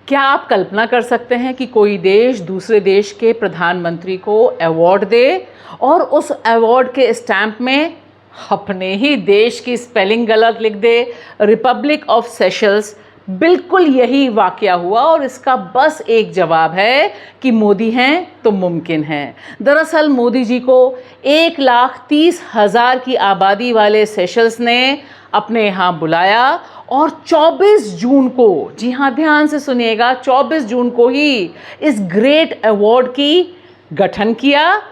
क्या आप कल्पना कर सकते हैं कि कोई देश दूसरे देश के प्रधानमंत्री को अवार्ड दे और उस अवार्ड के स्टैंप में अपने ही देश की स्पेलिंग गलत लिख दे, रिपब्लिक ऑफ सेशल्स। बिल्कुल यही वाकया हुआ और इसका बस एक जवाब है कि मोदी हैं तो मुमकिन है। दरअसल मोदी जी को 1,30,000 की आबादी वाले सेशल्स ने अपने यहाँ बुलाया और 24 जून को, जी हाँ ध्यान से सुनिएगा, 24 जून को ही इस ग्रेट अवार्ड की गठन किया,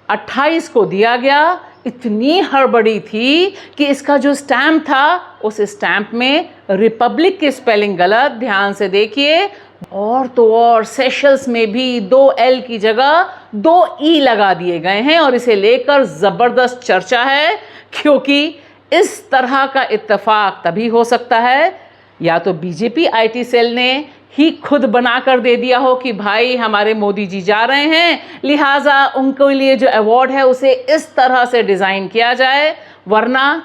28 को दिया गया। इतनी हड़बड़ी थी कि इसका जो स्टैम्प था उस स्टैम्प में रिपब्लिक की स्पेलिंग गलत, ध्यान से देखिए, और तो और सेशल्स में भी 2 L की जगह 2 E लगा दिए गए हैं और इसे लेकर ज़बरदस्त चर्चा है, क्योंकि इस तरह का इत्तेफाक तभी हो सकता है या तो बीजेपी आईटी सेल ने ही खुद बना कर दे दिया हो कि भाई हमारे मोदी जी जा रहे हैं, लिहाजा उनके लिए जो अवार्ड है उसे इस तरह से डिज़ाइन किया जाए, वरना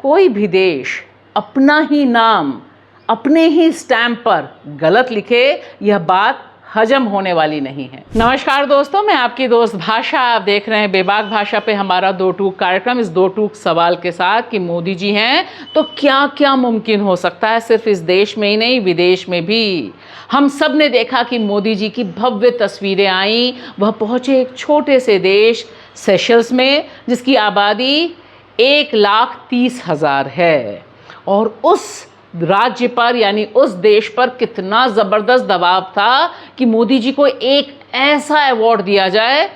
कोई भी देश अपना ही नाम अपने ही स्टैम्प पर गलत लिखे, यह बात हजम होने वाली नहीं है। नमस्कार दोस्तों, मैं आपकी दोस्त भाषा, आप देख रहे हैं बेबाक भाषा पे हमारा दो टूक कार्यक्रम, इस दो टूक सवाल के साथ कि मोदी जी हैं तो क्या क्या मुमकिन हो सकता है, सिर्फ इस देश में ही नहीं विदेश में भी। हम सब ने देखा कि मोदी जी की भव्य तस्वीरें आई, वह पहुँचे एक छोटे से देश सेशल्स में जिसकी आबादी 1,30,000 है, और उस राज्य पर यानी उस देश पर कितना ज़बरदस्त दबाव था कि मोदी जी को एक ऐसा अवार्ड दिया जाए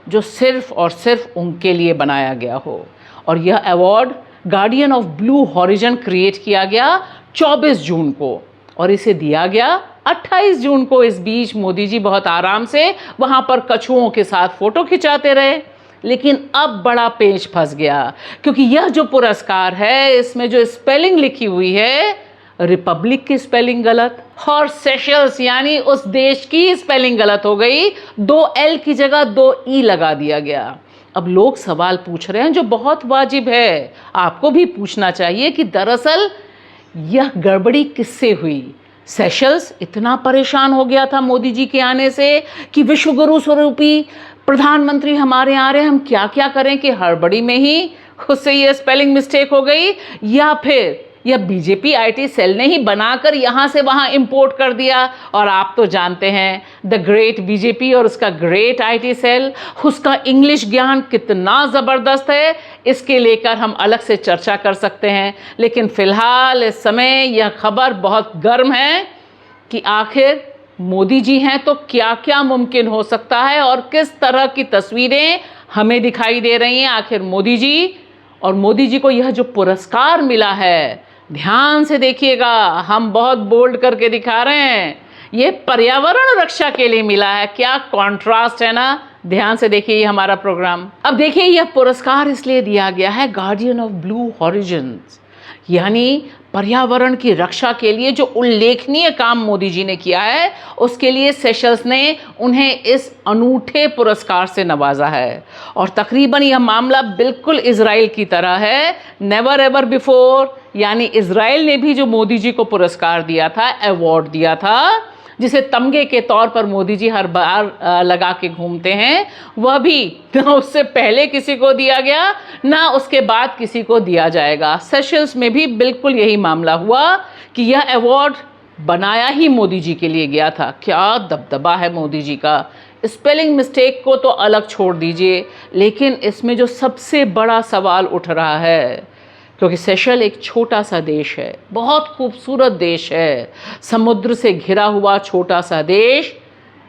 जो सिर्फ और सिर्फ उनके लिए बनाया गया हो। और यह award guardian of blue horizon create किया गया 24 जून को और इसे दिया गया 28 जून को। इस बीच मोदी जी बहुत आराम से वहाँ पर कछुओं के साथ फ़ोटो खिंचाते रहे, लेकिन अब बड़ा पेच फंस गया, क्योंकि यह जो पुरस्कार है इसमें जो स्पेलिंग लिखी हुई है रिपब्लिक की स्पेलिंग गलत और सेशल्स यानी उस देश की स्पेलिंग गलत हो गई, 2 L की जगह 2 E लगा दिया गया। अब लोग सवाल पूछ रहे हैं जो बहुत वाजिब है, आपको भी पूछना चाहिए कि दरअसल यह गड़बड़ी किससे हुई। सेशल्स इतना परेशान हो गया था मोदी जी के आने से कि विश्व गुरु स्वरूपी प्रधानमंत्री हमारे यहाँ आ रहे हैं, हम क्या क्या करें, कि हड़बड़ी में ही उससे ये स्पेलिंग मिस्टेक हो गई, या फिर यह बीजेपी आईटी सेल ने ही बनाकर यहाँ से वहाँ इंपोर्ट कर दिया। और आप तो जानते हैं द ग्रेट बीजेपी और उसका ग्रेट आईटी सेल, उसका इंग्लिश ज्ञान कितना ज़बरदस्त है, इसके लेकर हम अलग से चर्चा कर सकते हैं। लेकिन फ़िलहाल इस समय यह खबर बहुत गर्म है कि आखिर मोदी जी हैं तो क्या क्या मुमकिन हो सकता है और किस तरह की तस्वीरें हमें दिखाई दे रही हैं। आखिर मोदी जी, और मोदी जी को यह जो पुरस्कार मिला है, ध्यान से देखिएगा, हम बहुत बोल्ड करके दिखा रहे हैं, ये पर्यावरण रक्षा के लिए मिला है। क्या कॉन्ट्रास्ट है ना, ध्यान से देखिए ये हमारा प्रोग्राम। अब देखिए यह पुरस्कार इसलिए दिया गया है गार्डियन ऑफ ब्लू हॉरिजन्स, यानी पर्यावरण की रक्षा के लिए जो उल्लेखनीय काम मोदी जी ने किया है उसके लिए सेशल्स ने उन्हें इस अनूठे पुरस्कार से नवाजा है। और तकरीबन यह मामला बिल्कुल इजराइल की तरह है, नेवर एवर बिफोर, यानी इजराइल ने भी जो मोदी जी को पुरस्कार दिया था, अवार्ड दिया था, जिसे तमगे के तौर पर मोदी जी हर बार लगा के घूमते हैं, वह भी ना उससे पहले किसी को दिया गया ना उसके बाद किसी को दिया जाएगा। सेशल्स में भी बिल्कुल यही मामला हुआ कि यह अवार्ड बनाया ही मोदी जी के लिए गया था। क्या दबदबा है मोदी जी का। स्पेलिंग मिस्टेक को तो अलग छोड़ दीजिए, लेकिन इसमें जो सबसे बड़ा सवाल उठ रहा है, क्योंकि सेशल एक छोटा सा देश है, बहुत खूबसूरत देश है, समुद्र से घिरा हुआ छोटा सा देश,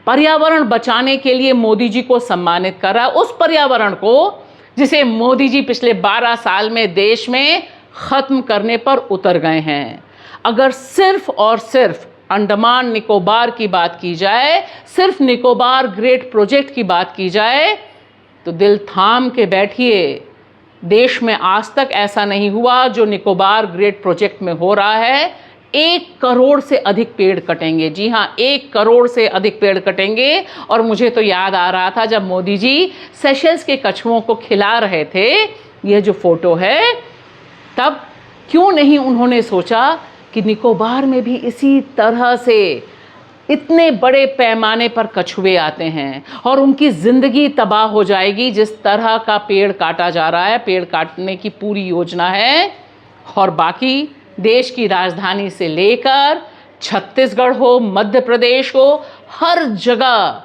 पर्यावरण बचाने के लिए मोदी जी को सम्मानित कर रहा है, उस पर्यावरण को जिसे मोदी जी पिछले 12 साल में देश में ख़त्म करने पर उतर गए हैं। अगर सिर्फ और सिर्फ अंडमान निकोबार की बात की जाए, सिर्फ निकोबार ग्रेट प्रोजेक्ट की बात की जाए, तो दिल थाम के बैठिए, देश में आज तक ऐसा नहीं हुआ जो निकोबार ग्रेट प्रोजेक्ट में हो रहा है। 1 करोड़ से अधिक पेड़ कटेंगे, जी हाँ 1 करोड़ से अधिक पेड़ कटेंगे। और मुझे तो याद आ रहा था जब मोदी जी सेशल्स के कछुओं को खिला रहे थे, यह जो फोटो है, तब क्यों नहीं उन्होंने सोचा कि निकोबार में भी इसी तरह से इतने बड़े पैमाने पर कछुए आते हैं और उनकी ज़िंदगी तबाह हो जाएगी। जिस तरह का पेड़ काटा जा रहा है, पेड़ काटने की पूरी योजना है। और बाकी देश की राजधानी से लेकर छत्तीसगढ़ हो, मध्य प्रदेश हो, हर जगह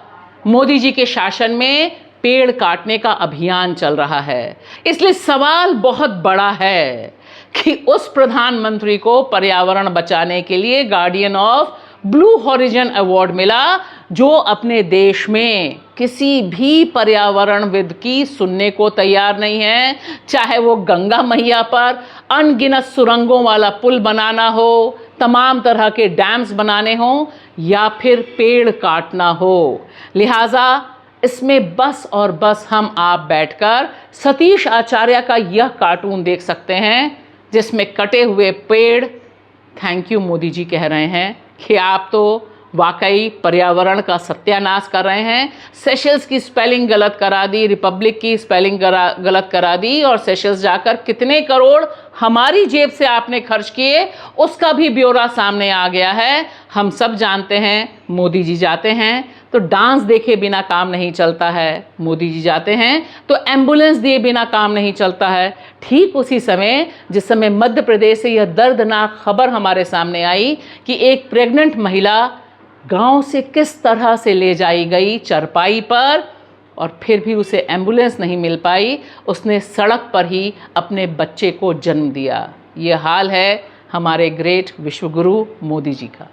मोदी जी के शासन में पेड़ काटने का अभियान चल रहा है। इसलिए सवाल बहुत बड़ा है कि उस प्रधानमंत्री को पर्यावरण बचाने के लिए guardian of blue horizon award मिला, जो अपने देश में किसी भी पर्यावरणविद की सुनने को तैयार नहीं है। चाहे वो गंगा मैया पर अनगिनत सुरंगों वाला पुल बनाना हो, तमाम तरह के डैम्स बनाने हो, या फिर पेड़ काटना हो। लिहाजा इसमें बस और बस हम आप बैठकर सतीश आचार्य का यह कार्टून देख सकते हैं, जिसमें कटे हुए पेड़ थैंक यू मोदी जी कह रहे हैं कि आप तो वाकई पर्यावरण का सत्यानाश कर रहे हैं। सेशल्स की स्पेलिंग गलत करा दी, रिपब्लिक की स्पेलिंग गलत करा दी, और सेशल्स जाकर कितने करोड़ हमारी जेब से आपने खर्च किए उसका भी ब्यौरा सामने आ गया है। हम सब जानते हैं मोदी जी जाते हैं तो डांस देखे बिना काम नहीं चलता है, मोदी जी जाते हैं तो एम्बुलेंस दिए बिना काम नहीं चलता है। ठीक उसी समय जिस समय मध्य प्रदेश से यह दर्दनाक खबर हमारे सामने आई कि एक प्रेग्नेंट महिला गांव से किस तरह से ले जाई गई चरपाई पर, और फिर भी उसे एम्बुलेंस नहीं मिल पाई, उसने सड़क पर ही अपने बच्चे को जन्म दिया। ये हाल है हमारे ग्रेट विश्वगुरु मोदी जी का।